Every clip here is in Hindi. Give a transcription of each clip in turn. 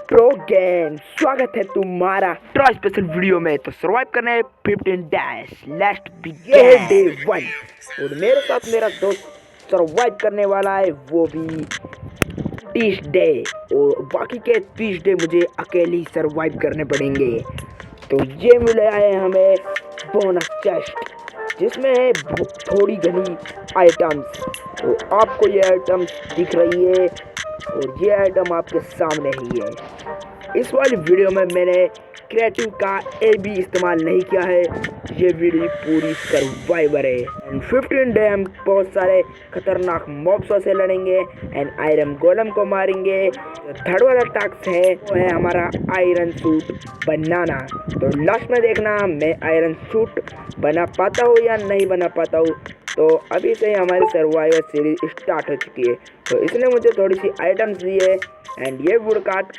प्रो गेम स्वागत है तुम्हारा ट्रॉय स्पेशल वीडियो में। तो सर्वाइव करना है 15 डैश लेट्स बिगिन डे 1 और मेरे साथ मेरा दोस्त सर्वाइव करने वाला है, वो भी 30 डे और बाकी के 30 डे मुझे अकेले ही सर्वाइव करने पड़ेंगे। तो ये मिला है हमें बोनस चेस्ट जिसमें है थोड़ी घनी आइटम्स। तो आपको ये आइटम्स दिख रही है और ये आइटम आपके सामने ही है। इस वाली वीडियो में मैंने क्रिएटिव का भी इस्तेमाल नहीं किया है। ये वीडियो पूरी सर्वाइवर है एंड 15 डे हम बहुत सारे खतरनाक मॉब्सों से लड़ेंगे एंड आयरन गोलम को मारेंगे। थर्ड वाला टास्क है वो है हमारा आयरन सूट बनाना। तो लास्ट में देखना मैं आयरन सूट बना पाता हूँ या नहीं बना पाता हूँ। तो अभी से हमारी सर्वाइवर सीरीज स्टार्ट हो चुकी है। तो इसने मुझे थोड़ी सी आइटम्स दी है एंड ये वुड काट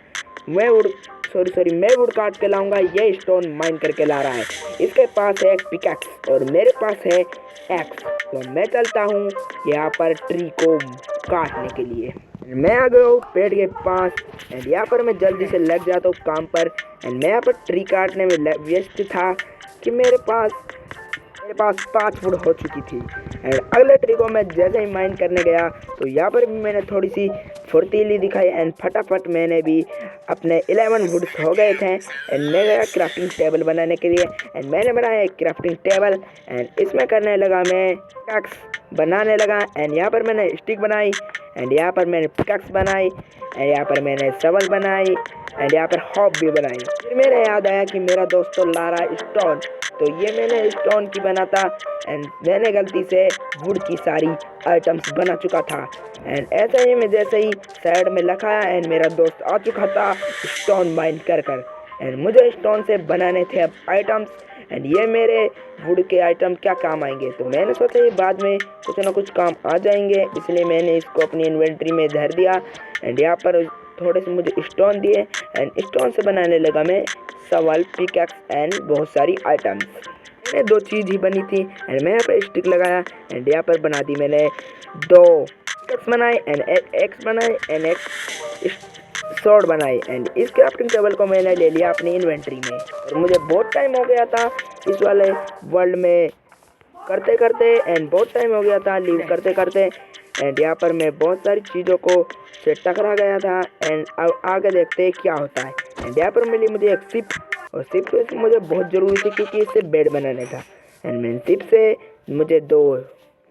मैं वुड काट के लाऊंगा। ये स्टोन माइन करके ला रहा है। इसके पास है एक पिकैक्स और मेरे पास है एक्स। तो मैं चलता हूँ यहाँ पर ट्री को काटने के लिए। मैं आ गया हूँ पेड़ के पास एंड यहाँ पर मैं जल्दी से लग जाता हूँ काम पर एंड मैं यहाँ पर ट्री काटने में व्यस्त था कि मेरे पास 5 फुट हो चुकी थी एंड अगले ट्री को मैं जैसे ही माइन करने गया तो यहाँ पर भी मैंने थोड़ी सी फुर्तीली दिखाई एंड फटाफट मैंने भी अपने 11 वुड्स हो गए थे एंड मैं गया क्राफ्टिंग टेबल बनाने के लिए एंड मैंने बनाया एक क्राफ्टिंग टेबल एंड इसमें करने लगा मैं पिकैक्स बनाने लगा एंड यहाँ पर मैंने स्टिक बनाई एंड यहाँ पर मैंने पिकैक्स बनाई एंड यहाँ पर मैंने शवल बनाई एंड यहाँ पर हॉप भी बनाई। फिर मेरे याद आया कि मेरा दोस्त तो ला रहा है स्टोन। तो ये मैंने स्टोन की बना था एंड मैंने गलती से वुड की सारी आइटम्स बना चुका था एंड ऐसे ही मैं जैसे ही साइड में लगाया एंड मेरा दोस्त आ चुका था स्टोन माइन कर एंड मुझे स्टोन से बनाने थे अब आइटम्स एंड ये मेरे वुड के आइटम क्या काम आएंगे। तो मैंने सोचा ये बाद में कुछ ना कुछ काम आ जाएंगे, इसलिए मैंने इसको अपनी इन्वेंट्री में धर दिया एंड यहाँ पर थोड़े से मुझे स्टोन दिए एंड स्टोन से बनाने लगा मैं शवल पिकैक्स एंड बहुत सारी आइटम्स। मैंने 2 चीज़ ही बनी थी एंड मैं यहाँ पर स्टिक लगाया एंड यहाँ पर बना दी मैंने 2 पिकैक्स बनाए एंड एक्स बनाए एंड एक शॉर्ट बनाई एंड इस क्राफ्टिंग टेबल को मैंने ले लिया अपनी इन्वेंट्री में। और मुझे बहुत टाइम हो गया था इस वाले वर्ल्ड में करते करते एंड बहुत टाइम हो गया था लीव करते करते एंड यहाँ पर मैं बहुत सारी चीज़ों को से टकरा गया था एंड अब आगे देखते हैं क्या होता है। एंड यहाँ पर मिली मुझे एक सिप और सिप तो मुझे बहुत ज़रूरी थी क्योंकि इससे बेड बनाने था एंड मैंने सिप से मुझे 2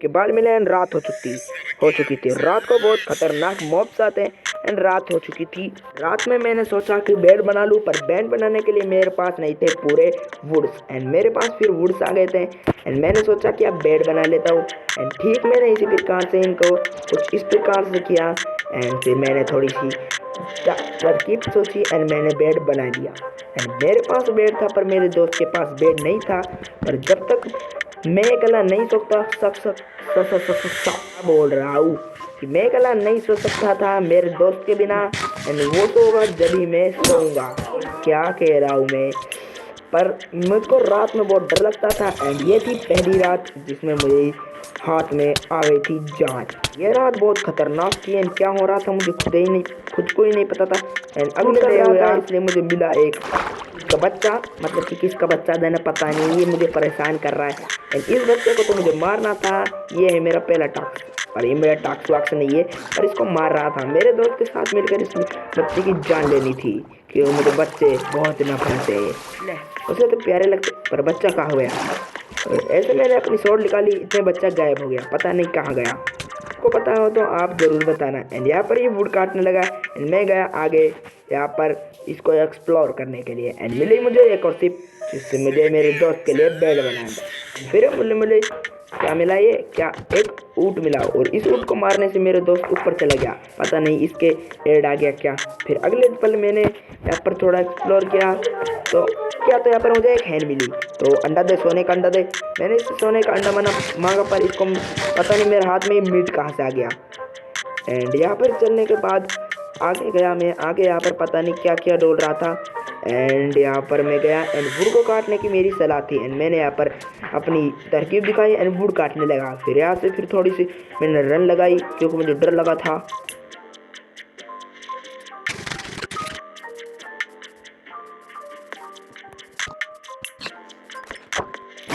के बाद मिले एंड रात हो चुकी थी। रात को बहुत खतरनाक मॉब्स आते हैं एंड रात हो चुकी थी। रात में मैंने सोचा कि बेड बना लूँ पर बेड बनाने के लिए मेरे पास नहीं थे पूरे वुड्स एंड मेरे पास फिर वुड्स आ गए थे एंड मैंने सोचा कि अब बेड बना लेता हूँ एंड ठीक मैंने इसी प्रकार से इनको कुछ इस प्रकार से किया एंड फिर मैंने थोड़ी सी तरकीब सोची एंड मैंने बेड बना लिया एंड मेरे पास बेड था पर मेरे दोस्त के पास बेड नहीं था। पर जब तक मैं अकेला नहीं बोल रहा हूँ कि मैं अकेला नहीं सो सकता था मेरे दोस्त के बिना एंड वो तो होगा जब ही मैं सोऊंगा। क्या कह रहा हूँ मैं। पर मुझको रात में बहुत डर लगता था एंड ये थी पहली रात जिसमें मुझे हाथ में आ गई थी जान। ये रात बहुत खतरनाक थी एंड क्या हो रहा था मुझे खुद को ही नहीं पता था एंड अगले डे हुआ इसलिए मुझे मिला एक का बच्चा, मतलब कि किसका बच्चा देना पता नहीं, ये मुझे परेशान कर रहा है एंड इस बच्चे को तो मुझे मारना था। ये है मेरा पहला टास्क और ये मेरा टास्क वाक्स नहीं है पर इसको मार रहा था। मेरे दोस्त के साथ मिलकर इस बच्चे की जान लेनी थी कि वो मुझे बच्चे बहुत नफरत है, उसे तो प्यारे लगते पर बच्चा कहाँ गया। ऐसे मैंने अपनी शॉट निकाली, इतने बच्चा गायब हो गया, पता नहीं कहाँ गया। आपको पता हो तो आप ज़रूर बताना एंड यहाँ पर ये वुड काटने लगा एंड मैं गया आगे यहाँ पर इसको एक्सप्लोर करने के लिए एंड मिली मुझे एक और सिप जिससे मुझे मेरे दोस्त के लिए बेड बनाया। फिर मुझे क्या मिला, ये क्या एक ऊँट मिला और इस ऊँट को मारने से मेरे दोस्त ऊपर चला गया, पता नहीं इसके एड आ गया क्या। फिर अगले पल मैंने यहाँ पर थोड़ा एक्सप्लोर किया तो यहाँ पर मुझे एक हैन मिली। तो अंडा दे, सोने का अंडा दे। मैंने इस सोने का अंडा मांगा पर इसको पता नहीं मेरे हाथ में मीट कहाँ से आ गया एंड यहाँ पर चलने के बाद आगे गया मैं आगे। यहाँ पर पता नहीं क्या क्या डोल रहा था एंड यहाँ पर मैं गया एंड वुड को काटने की मेरी सलाह थी एंड मैंने यहाँ पर अपनी तरकीब दिखाई एंड वुड काटने लगा। फिर यहाँ से फिर थोड़ी सी मैंने रन लगाई क्योंकि मुझे डर लगा था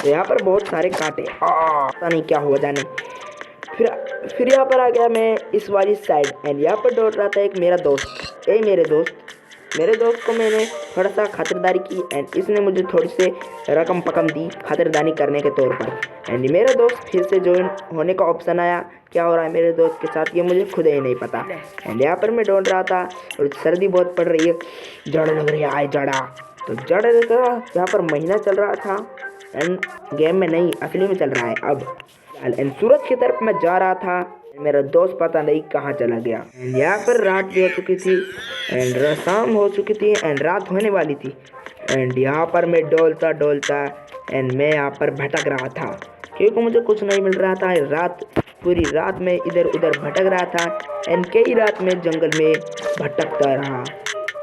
तो यहाँ पर बहुत सारे कांटे, पता नहीं क्या हुआ जाने। फिर यहाँ पर आ गया मैं इस वाली साइड एंड यहाँ पर दौड़ रहा था एक मेरा दोस्त। मेरे दोस्त को मैंने थोड़ा सा खातिरदारी की एंड इसने मुझे थोड़ी से रकम पकम दी खातिरदारी करने के तौर पर। एंड मेरा दोस्त फिर से ज्वाइन होने का ऑप्शन आया। क्या हो रहा है मेरे दोस्त के साथ ये मुझे खुद ही नहीं पता। एंड यहाँ पर मैं दौड़ रहा था और सर्दी बहुत पड़ रही है, जड़ लग रही है, आए जड़ा। तो जड़ यहाँ पर महीना चल रहा था एंड गेम में नहीं असली में चल रहा है अब। एंड सूरज की तरफ मैं जा रहा था, मेरा दोस्त पता नहीं कहाँ चला गया। एंड यहाँ पर रात भी हो चुकी थी एंड शाम हो चुकी थी एंड रात होने वाली थी। एंड यहाँ पर मैं डोलता एंड मैं यहाँ पर भटक रहा था क्योंकि मुझे कुछ नहीं मिल रहा था। पूरी रात में इधर उधर भटक रहा था एंड कई रात में जंगल में भटकता रहा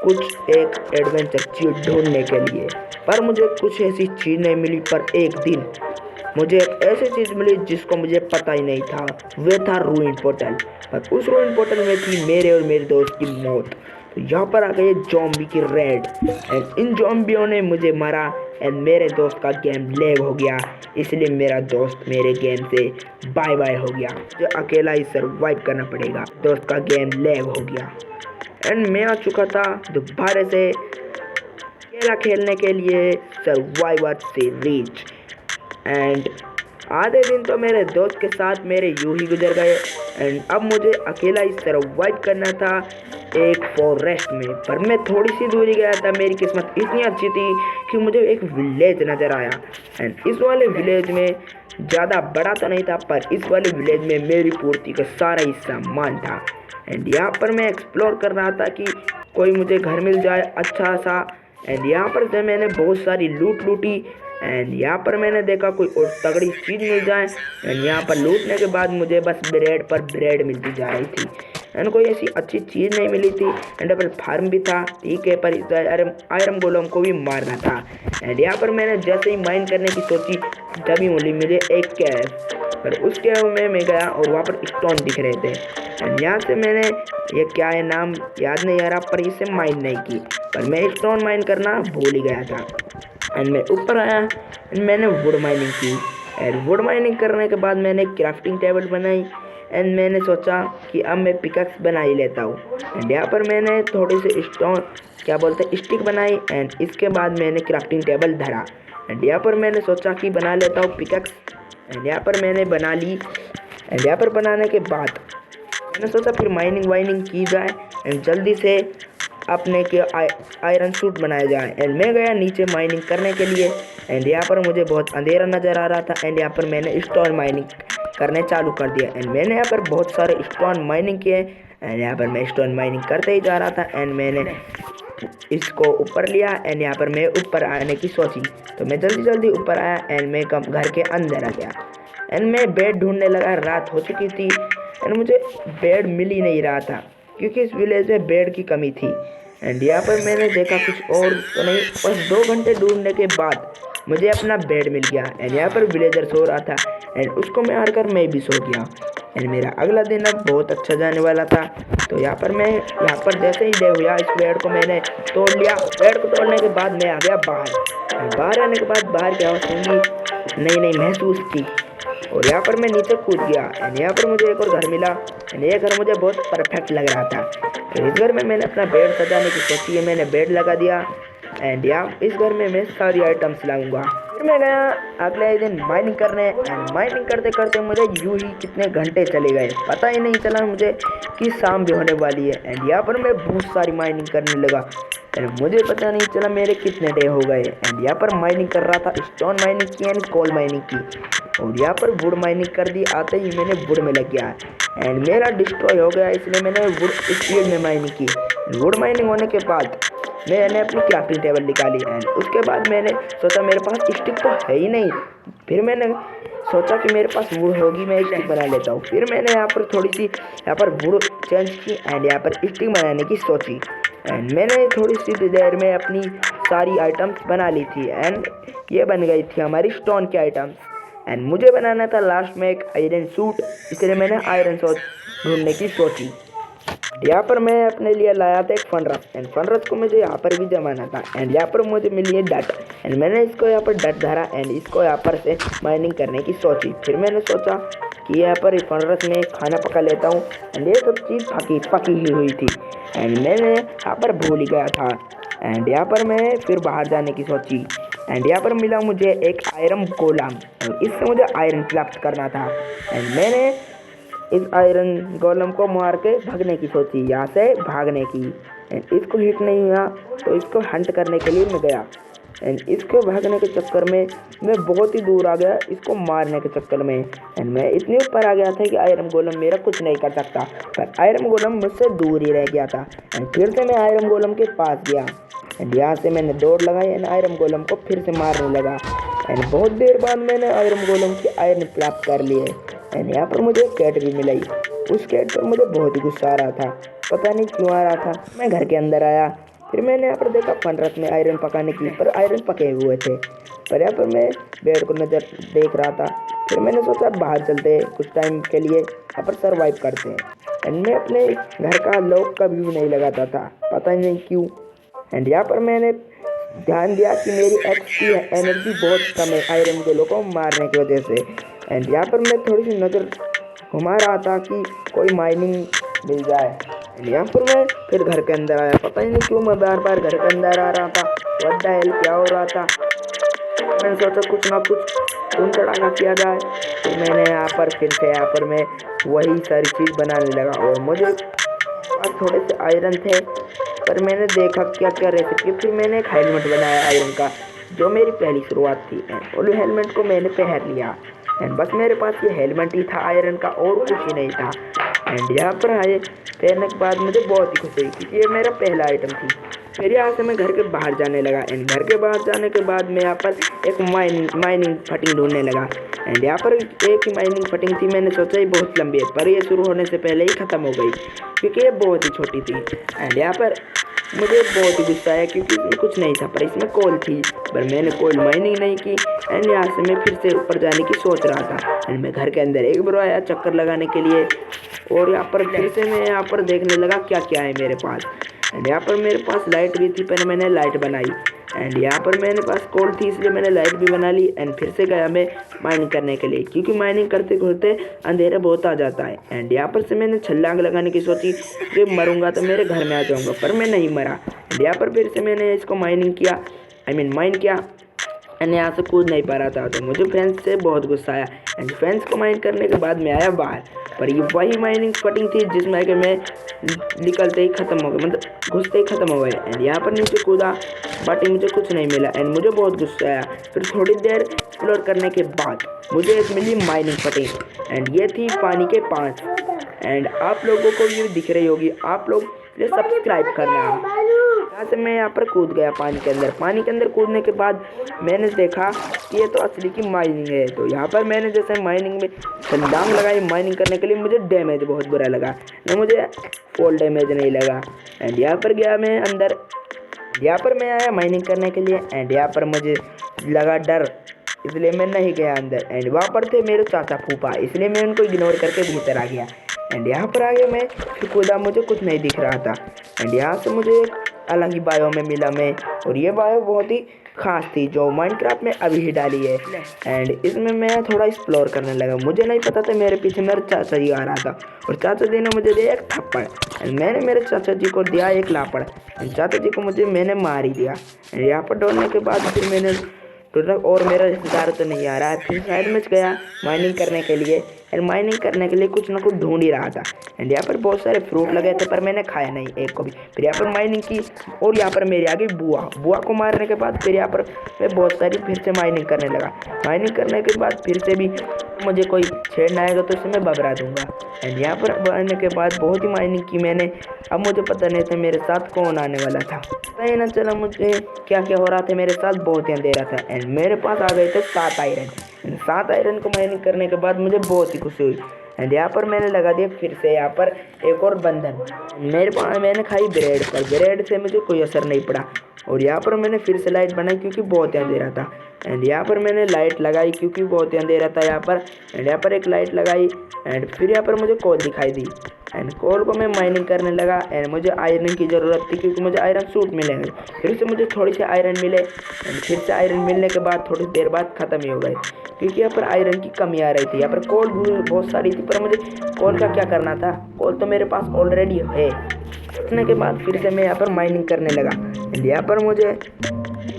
कुछ एक एडवेंचर चीज ढूंढने के लिए, पर मुझे कुछ ऐसी चीज़ नहीं मिली। पर एक दिन मुझे एक ऐसी चीज़ मिली जिसको मुझे पता ही नहीं था, वह था रूइन पोर्टल। पर उस रूइन पोर्टल में थी मेरे और मेरे दोस्त की मौत। तो यहाँ पर आ गए जॉम्बी की रेड एंड इन जॉम्बियों ने मुझे मारा एंड मेरे दोस्त का गेम लैग हो गया, इसलिए मेरा दोस्त मेरे गेम से बाय बाय हो गया। मुझे अकेला ही सर्वाइव करना पड़ेगा, दोस्त का गेम लैग हो गया। एंड मैं आ चुका था दोबारा से अकेला खेलने के लिए सर्वाइवर सीरीज। एंड आधे दिन तो मेरे दोस्त के साथ मेरे यूं ही गुजर गए एंड अब मुझे अकेला ही सर्वाइव करना था एक फॉरेस्ट में। पर मैं थोड़ी सी दूरी गया था, मेरी किस्मत इतनी अच्छी थी कि मुझे एक विलेज नज़र आया। एंड इस वाले विलेज में ज़्यादा बड़ा तो नहीं था, पर इस वाले विलेज में मेरी पूर्ति का सारा ही सामान था। एंड यहाँ पर मैं एक्सप्लोर कर रहा था कि कोई मुझे घर मिल जाए अच्छा सा। एंड यहाँ पर से मैंने बहुत सारी लूट लूटी एंड यहाँ पर मैंने देखा कोई और तगड़ी चीज़ मिल जाए। एंड यहाँ पर लूटने के बाद मुझे बस ब्रेड पर ब्रेड मिलती जा रही थी एंड कोई ऐसी अच्छी चीज़ नहीं मिली थी। एंड डबल फार्म भी था, ठीक है, पर आयरन गोलम को भी मारना था। एंड यहाँ पर मैंने जैसे ही माइन करने की सोची तभी मिली मुझे एक कैव, पर उस कैव में मैं गया और वहाँ पर स्टोन दिख रहे थे। एंड यहाँ से मैंने ये क्या है नाम याद नहीं आ रहा, पर इसे माइन नहीं की, पर मैं स्टोन माइन करना भूल ही गया था। एंड मैं ऊपर आया एंड मैंने वुड माइनिंग की। एंड वुड माइनिंग करने के बाद मैंने क्राफ्टिंग टेबल बनाई एंड मैंने सोचा कि अब मैं पिकैक्स बना ही लेता हूँ। एंड यहाँ पर मैंने थोड़ी सी स्टिक बनाई एंड इसके बाद मैंने क्राफ्टिंग टेबल धरा। एंड यहाँ पर मैंने सोचा कि बना लेता हूँ पिकैक्स। एंड यहाँ पर मैंने बना ली। एंड यहाँ पर बनाने के बाद मैंने सोचा फिर माइनिंग वाइनिंग की जाए एंड जल्दी से अपने के आयरन सूट बनाया जाए। एंड मैं गया नीचे माइनिंग करने के लिए। एंड यहाँ पर मुझे बहुत अंधेरा नज़र आ रहा था एंड यहाँ पर मैंने स्टोन माइनिंग करने चालू कर दिया। एंड मैंने यहाँ पर बहुत सारे स्टोन माइनिंग किए एंड यहाँ पर मैं स्टोन माइनिंग करते ही जा रहा था एंड मैंने इसको ऊपर लिया। एंड यहाँ पर मैं ऊपर आने की सोची तो मैं जल्दी ऊपर आया एंड मैं घर के अंदर आ गया। एंड मैं बेड ढूंढने लगा, रात हो चुकी थी एंड मुझे बेड मिल ही नहीं रहा था क्योंकि इस विलेज में बेड की कमी थी। एंड यहाँ पर मैंने देखा कुछ और तो नहीं, बस 2 घंटे ढूंढने के बाद मुझे अपना बेड मिल गया। एंड यहाँ पर विलेजर सो रहा था एंड उसको मैं हारकर मैं भी सो गया। एंड मेरा अगला दिन अब बहुत अच्छा जाने वाला था। तो यहाँ पर जैसे ही डे हुआ इस बेड को मैंने तोड़ लिया। बेड को तोड़ने के बाद मैं आ गया बाहर आने के बाद बाहर की आवाज़ सुनी नई महसूस की और यहाँ पर मैं नीचे कूद गया। एंड यहाँ पर मुझे एक और घर मिला एंड ये घर मुझे बहुत परफेक्ट लग रहा था। इस घर में मैंने अपना बेड सजाने की सोची है, मैंने बेड लगा दिया। एंड यहाँ इस घर में मैं सारी आइटम्स लाऊंगा। फिर मैं गया अगले दिन माइनिंग करने एंड माइनिंग करते करते मुझे यूं ही कितने घंटे चले गए, पता ही नहीं चला मुझे कि शाम भी होने वाली है। एंड यहाँ पर मैं बहुत सारी माइनिंग करने लगा एंड मुझे पता नहीं चला मेरे कितने डे हो गए। एंड यहाँ पर माइनिंग कर रहा था, स्टोन माइनिंग की एंड कोल माइनिंग की और यहाँ पर वुड माइनिंग कर दी। आते ही मैंने वुड में लग गया एंड मेरा डिस्ट्रॉय हो गया, इसलिए मैंने वुड स्पीड में माइनिंग की। वुड माइनिंग होने के बाद मैंने अपनी क्राफ्टिंग टेबल निकाली एंड उसके बाद मैंने सोचा मेरे पास स्टिक तो है ही नहीं। फिर मैंने सोचा कि मेरे पास वुड होगी, मैं स्टिक बना लेता हूँ। फिर मैंने यहाँ पर थोड़ी सी वुड चेंज की एंड यहाँ पर स्टिक बनाने की सोची। एंड मैंने थोड़ी सी देर में अपनी सारी आइटम्स बना ली थी एंड ये बन गई थी हमारी स्टोन की आइटम्स। एंड मुझे बनाना था लास्ट में एक आयरन सूट, इसलिए मैंने आयरन सूट ढूंढने की सोची। यहाँ पर मैं अपने लिए लाया था एक फनरस एंड फनरस को मुझे यहाँ पर भी जमाना था एंड यहाँ पर मुझे मिली है डट एंड मैंने इसको यहाँ पर डट धरा एंड इसको यहाँ पर से माइनिंग करने की सोची। फिर मैंने सोचा कि यहाँ पर फनरस में खाना पका लेता हूँ एंड ये सब चीज़ पकी हुई थी एंड मैंने यहाँ पर भूल ही गया था एंड यहाँ पर मैं फिर बाहर जाने की सोची एंड यहाँ पर मिला मुझे एक आयरन गोलम और इससे मुझे आयरन प्राप्त करना था एंड मैंने इस आयरन गोलम को मार के भागने की सोची, यहाँ से भागने की एंड इसको हिट नहीं हुआ तो इसको हंट करने के लिए मैं गया एंड इसको भागने के चक्कर में मैं बहुत ही दूर आ गया इसको मारने के चक्कर में एंड मैं इतने ऊपर आ गया था कि आयरन गोलम मेरा कुछ नहीं कर सकता, पर आयरन गोलम मुझसे दूर ही रह गया था एंड फिर से मैं आयरन गोलम के पास गया एंड यहाँ से मैंने दौड़ लगाई एंड आयरन गोलम को फिर से मारने लगा एंड बहुत देर बाद मैंने आयरन गोलम की आयरन प्राप्त कर लिए एंड यहाँ पर मुझे कैट भी मिलाई। उस कैट पर मुझे बहुत ही गुस्सा आ रहा था, पता नहीं क्यों आ रहा था। मैं घर के अंदर आया, फिर मैंने यहाँ पर देखा फनरस में आयरन पकाने की, पर आयरन पके हुए थे, पर यहाँ पर मैं बेड को नज़र देख रहा था। फिर मैंने सोचा बाहर चलते कुछ टाइम के लिए यहाँ पर सर्वाइव करते हैं एंड मैं अपने घर का लॉक का व्यू नहीं लगाता था, पता नहीं क्यों। एंड यहाँ पर मैंने ध्यान दिया कि मेरी एक्स की एनर्जी बहुत कम है आयरन गोलों को मारने की वजह से एंड यहाँ पर मैं थोड़ी सी नज़र घुमा रहा था कि कोई माइनिंग मिल जाए एंड यहाँ पर मैं फिर घर के अंदर आया, पता ही नहीं क्यों मैं बार बार घर के अंदर आ रहा था। व्हाट द हेल, क्या हो रहा था। मैंने सोचा कुछ ना कुछ खून चढ़ाना किया जाए, तो मैंने यहाँ पर फिर से यहाँ पर मैं वही सारी चीज़ बनाने लगा और मुझे थोड़े से आयरन थे, पर मैंने देखा क्या क्या रेसिपी। फिर मैंने एक हेलमेट बनाया आयरन का, जो मेरी पहली शुरुआत थी और हेलमेट को मैंने पहन लिया एंड बस मेरे पास ये हेलमेट ही था आयरन का और कुछ ही नहीं था। एंड यहाँ पर आए पहनने के बाद मुझे बहुत ही खुशी हुई क्योंकि ये मेरा पहला आइटम थी। फिर यहाँ से मैं घर के बाहर जाने लगा एंड घर के बाहर जाने के बाद मैं यहाँ पर एक माइनिंग फटिंग ढूंढने लगा एंड यहाँ पर एक ही माइनिंग फटिंग थी। मैंने सोचा ही बहुत लंबी है, पर ये शुरू होने से पहले ही ख़त्म हो गई क्योंकि ये बहुत ही छोटी थी एंड यहाँ पर मुझे बहुत ही गुस्सा आया क्योंकि इसमें कुछ नहीं था, पर इसमें कोल थी, पर मैंने कोल माइनिंग नहीं की एंड यहाँ से मैं फिर से ऊपर जाने की सोच रहा था एंड मैं घर के अंदर एक बार आया चक्कर लगाने के लिए और यहाँ पर फिर से मैं यहाँ पर देखने लगा क्या क्या है मेरे पास एंड यहाँ पर मेरे पास लाइट भी थी, पर मैंने लाइट बनाई एंड यहाँ पर मेरे पास कोल थी इसलिए मैंने लाइट भी बना ली एंड फिर से गया मैं माइनिंग करने के लिए क्योंकि माइनिंग करते करते अंधेरा बहुत आ जाता है एंड यहाँ पर से मैंने छलांग लगाने की सोची कि मरूंगा तो मेरे घर में आ जाऊंगा, पर मैं नहीं मरा एंड यहाँ पर फिर से मैंने इसको माइनिंग किया माइन किया एंड यहाँ से कूद नहीं पा रहा था, तो मुझे फ्रेंड्स से बहुत गुस्सा आया एंड फ्रेंड्स को माइन करने के बाद मैं आया बाहर, पर ये वही माइनिंग फटिंग थी जिसमें कि मैं निकलते ही ख़त्म हो गया, मतलब घुसते ही ख़त्म हो गए एंड यहाँ पर नीचे कूदा बट मुझे कुछ नहीं मिला एंड मुझे बहुत गुस्सा आया। फिर थोड़ी देर एक्सप्लोर करने के बाद मुझे एक मिली माइनिंग फटिंग एंड ये थी पानी के 5 एंड आप लोगों को ये दिख रही होगी, आप लोग प्लीज़ सब्सक्राइब करना। यहाँ से मैं यहाँ पर कूद गया पानी के अंदर कूदने के बाद मैंने देखा कि ये तो असली की माइनिंग है, तो यहाँ पर मैंने जैसे माइनिंग में छलांग लगाई माइनिंग करने के लिए, मुझे डैमेज बहुत बुरा लगा ना, मुझे फुल डैमेज नहीं लगा एंड यहाँ पर गया मैं अंदर, यहाँ पर मैं आया माइनिंग करने के लिए एंड यहाँ पर मुझे लगा डर, इसलिए मैं नहीं गया अंदर एंड वहाँ पर थे मेरे चाचा फूफा, इसलिए मैं उनको इग्नोर करके भीतर आ गया एंड यहाँ पर आगे मैं फिर कूदा, मुझे कुछ नहीं दिख रहा था एंड यहाँ से मुझे एक अलग ही बायो में मिला मैं, और ये बायो बहुत ही खास थी जो माइनक्राफ्ट में अभी ही डाली है एंड इसमें मैं थोड़ा एक्सप्लोर करने लगा। मुझे नहीं पता था मेरे पीछे मेरा चाचा जी आ रहा था और चाचा जी ने मुझे दिया एक थप्पड़ एंड मैंने मेरे चाचा जी को दिया एक लापड़ एंड चाचा जी को मैंने मार ही दिया एंड यहाँ पर दौड़ने के बाद फिर मैंने और मेरा रिश्तेदार तो नहीं आ रहा है, फिर साइड में गया माइनिंग करने के लिए एंड माइनिंग करने के लिए कुछ ना कुछ ढूंढ ही रहा था एंड यहाँ पर बहुत सारे फ्रूट लगे थे, पर मैंने खाया नहीं एक को भी। फिर यहाँ पर माइनिंग की और यहाँ पर मेरे आगे बुआ को मारने के बाद फिर यहाँ पर मैं बहुत सारी फिर से माइनिंग करने लगा। माइनिंग करने के बाद फिर से भी मुझे कोई छेड़ना आएगा तो उसे मैं बबरा दूंगा एंड यहाँ पर आने के बाद बहुत ही माइनिंग की मैंने। अब मुझे पता नहीं था मेरे साथ कौन आने वाला था, पता ही ना चला मुझे क्या क्या हो रहा था मेरे साथ, बहुत ही अंधेरा था एंड मेरे पास आ गए थे 7 आयरन। 7 आयरन को माइनिंग करने के बाद मुझे बहुत ही खुशी हुई एंड यहाँ पर मैंने लगा दिया फिर से यहाँ पर एक और बंधन। मेरे पास मैंने खाई ब्रेड, पर ब्रेड से मुझे कोई असर नहीं पड़ा और यहाँ पर मैंने फिर से लाइट बनाई क्योंकि बहुत ही अंधेरा था एंड यहाँ पर मैंने लाइट लगाई क्योंकि बहुत ही अंधेरा था यहाँ पर एंड यहाँ पर एक लाइट लगाई एंड फिर यहाँ पर मुझे कोल दिखाई दी एंड कोल को मैं माइनिंग करने लगा एंड मुझे आयरन की ज़रूरत थी क्योंकि मुझे आयरन सूट मिलेंगे। फिर से मुझे थोड़ी सी आयरन मिले एंड फिर से आयरन मिलने के बाद थोड़ी देर बाद ख़त्म ही हो गए क्योंकि यहाँ पर आयरन की कमी आ रही थी। यहाँ पर कोल बहुत सारी थी पर मुझे कोल का क्या करना था, कोल तो मेरे पास ऑलरेडी है। इतने के बाद फिर से मैं यहाँ पर माइनिंग करने लगा एंड यहाँ पर मुझे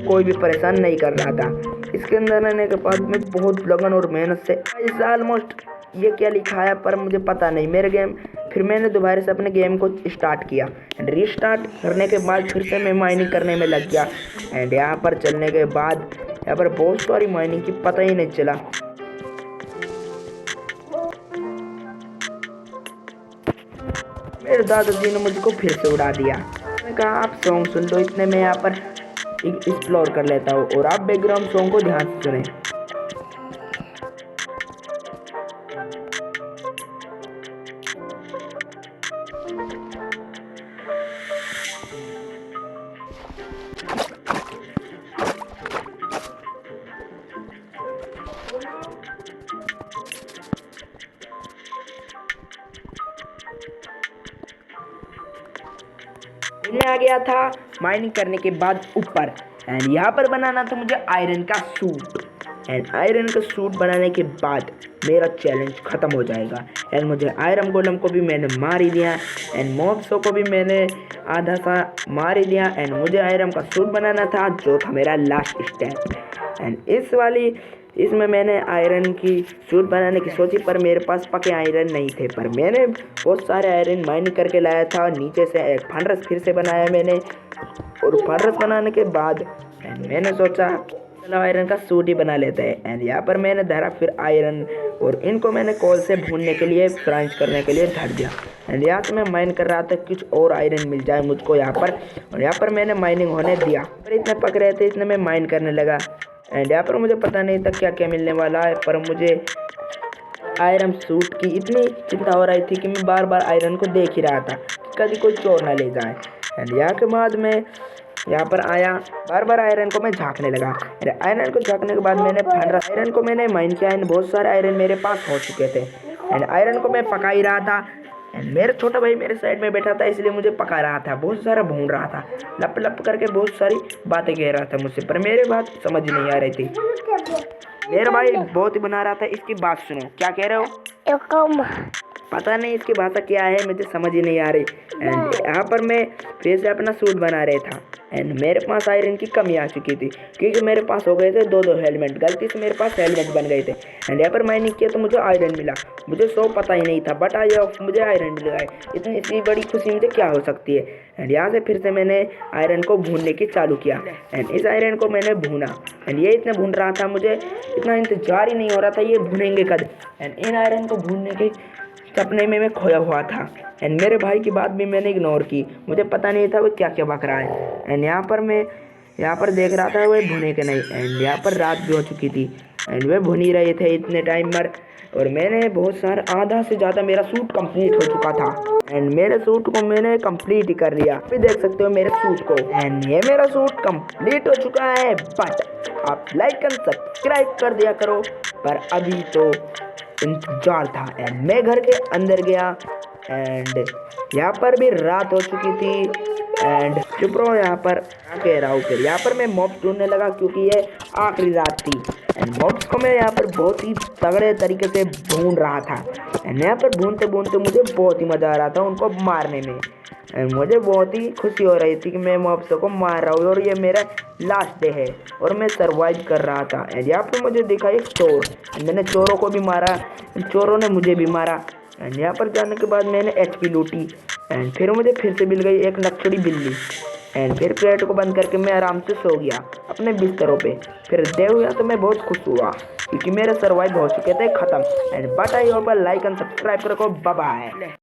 कोई भी परेशान नहीं कर रहा था। इसके अंदर रहने के बाद मैं बहुत लगन और मेहनत से इस ऑलमोस्ट ये क्या लिखा है पर मुझे पता नहीं मेरे गेम। फिर मैंने दोबारा से अपने गेम को स्टार्ट किया एंड रीस्टार्ट करने के बाद फिर से मैं माइनिंग करने में लग गया एंड यहाँ पर चलने के बाद यहाँ पर बहुत सारी माइनिंग की पता ही नहीं चला। मेरे दादाजी ने मुझको फिर से उड़ा दिया। मैंने कहा आप सॉन्ग सुन लो, इतने में यहाँ पर एक्सप्लोर कर लेता हूँ और आप बैकग्राउंड सॉन्ग को ध्यान से सुने। मैं आ गया था माइनिंग करने के बाद ऊपर एंड यहाँ पर बनाना था मुझे आयरन का सूट एंड आयरन का सूट बनाने के बाद मेरा चैलेंज ख़त्म हो जाएगा। एंड मुझे आयरन गोलम को भी मैंने मार ही दिया एंड मॉब्सों को भी मैंने आधा सा मार ही दिया एंड मुझे आयरन का सूट बनाना था जो था मेरा लास्ट स्टेप। एंड इसमें मैंने आयरन की सूट बनाने की सोची पर मेरे पास पके आयरन नहीं थे, पर मैंने बहुत सारे आयरन माइनिंग करके लाया था। नीचे से एक फर्नेस फिर से बनाया मैंने और फर्नेस बनाने के बाद मैंने सोचा चलो आयरन का सूट ही बना लेते हैं। एंड यहाँ पर मैंने धरा फिर आयरन और इनको मैंने कोल से भूनने के लिए फ्रांच करने के लिए धर दिया। एंड यहाँ से मैं माइन कर रहा था कुछ और आयरन मिल जाए मुझको यहाँ पर, और यहाँ पर मैंने माइनिंग होने दिया। पर इतने पक रहे थे इतने मैं माइन करने लगा एंड यहाँ पर मुझे पता नहीं था क्या क्या मिलने वाला है, पर मुझे आयरन सूट की इतनी चिंता हो रही थी कि मैं बार बार आयरन को देख ही रहा था कभी कोई चोर ना ले जाए। एंड यहाँ के बाद मैं यहाँ पर आया, बार बार आयरन को मैं झाँकने लगा। आयरन को झाँकने के बाद मैंने आयरन को मैंने माइन किया एंड बहुत सारे आयरन मेरे पास हो चुके थे एंड आयरन को मैं पका ही रहा था एंड मेरा छोटा भाई मेरे साइड में बैठा था इसलिए मुझे पका रहा था, बहुत सारा भून रहा था, लप लप करके बहुत सारी बातें कह रहा था मुझसे, पर मेरे बात समझ नहीं आ रही थी। मेरा भाई बहुत ही बना रहा था। इसकी बात सुनो, क्या कह रहे हो? पता नहीं इसकी भाषा क्या है, मुझे समझ ही नहीं आ रही। एंड यहाँ पर मैं फिर से अपना सूट बना रहा था एंड मेरे पास आयरन की कमी आ चुकी थी क्योंकि मेरे पास हो गए थे दो हेलमेट, गलती से मेरे पास हेलमेट बन गए थे। एंड यहाँ पर माइनिंग किया तो मुझे आयरन मिला, मुझे सो पता ही नहीं था, बट आई ऑफ मुझे आयरन मिल गए। इतनी बड़ी खुशी मुझे क्या हो सकती है। एंड यहाँ से फिर से मैंने आयरन को भूनने की चालू किया एंड इस आयरन को मैंने भूना एंड ये इतना भून रहा था, मुझे इतना इंतजार ही नहीं हो रहा था ये भूनेंगे कद। एंड इन आयरन को भूनने के सपने में मैं खोया हुआ था एंड मेरे भाई की बात भी मैंने इग्नोर की, मुझे पता नहीं था वो क्या क्या बक रहा है। एंड यहाँ पर मैं देख रहा था वो भुने के नहीं। एंड यहाँ पर रात भी हो चुकी थी एंड वे भुन ही रहे थे इतने टाइम पर, और मैंने बहुत सारा आधा से ज़्यादा मेरा सूट कंप्लीट हो चुका था एंड मेरे सूट को मैंने कंप्लीट ही कर लिया। अभी देख सकते हो मेरे सूट को एंड ये मेरा सूट कंप्लीट हो चुका है। बट आप लाइक एंड सब्सक्राइब कर दिया करो, पर अभी तो इंतजार था। एंड मैं घर के अंदर गया एंड यहाँ पर भी रात हो चुकी थी एंड चुप रहो, यहाँ पर कह रहा हूँ। फिर यहाँ पर मैं मॉब्स ढूंढने लगा क्योंकि ये आखिरी रात थी एंड मॉब्स को मैं यहाँ पर बहुत ही तगड़े तरीके से भून रहा था एंड यहाँ पर भूनते भूनते मुझे बहुत ही मज़ा आ रहा था उनको मारने में एंड मुझे बहुत ही खुशी हो रही थी कि मैं मॉब्स को मार रहा हूँ और ये मेरा लास्ट डे है और मैं सर्वाइव कर रहा था। एंड यहाँ पर मुझे दिखा एक चोर, मैंने चोरों को भी मारा, चोरों ने मुझे भी मारा। एंड यहाँ पर जाने के बाद मैंने एचपी लूटी एंड फिर मुझे फिर से मिल गई एक नक्सड़ी बिल्ली एंड फिर प्लेट को बंद करके मैं आराम से सो गया अपने बिस्तरों पे। फिर डे हुआ तो मैं बहुत खुश हुआ क्योंकि मेरे सर्वाइव हो चुके थे ख़त्म। And but I hope like and subscribe करो, बाय बाय।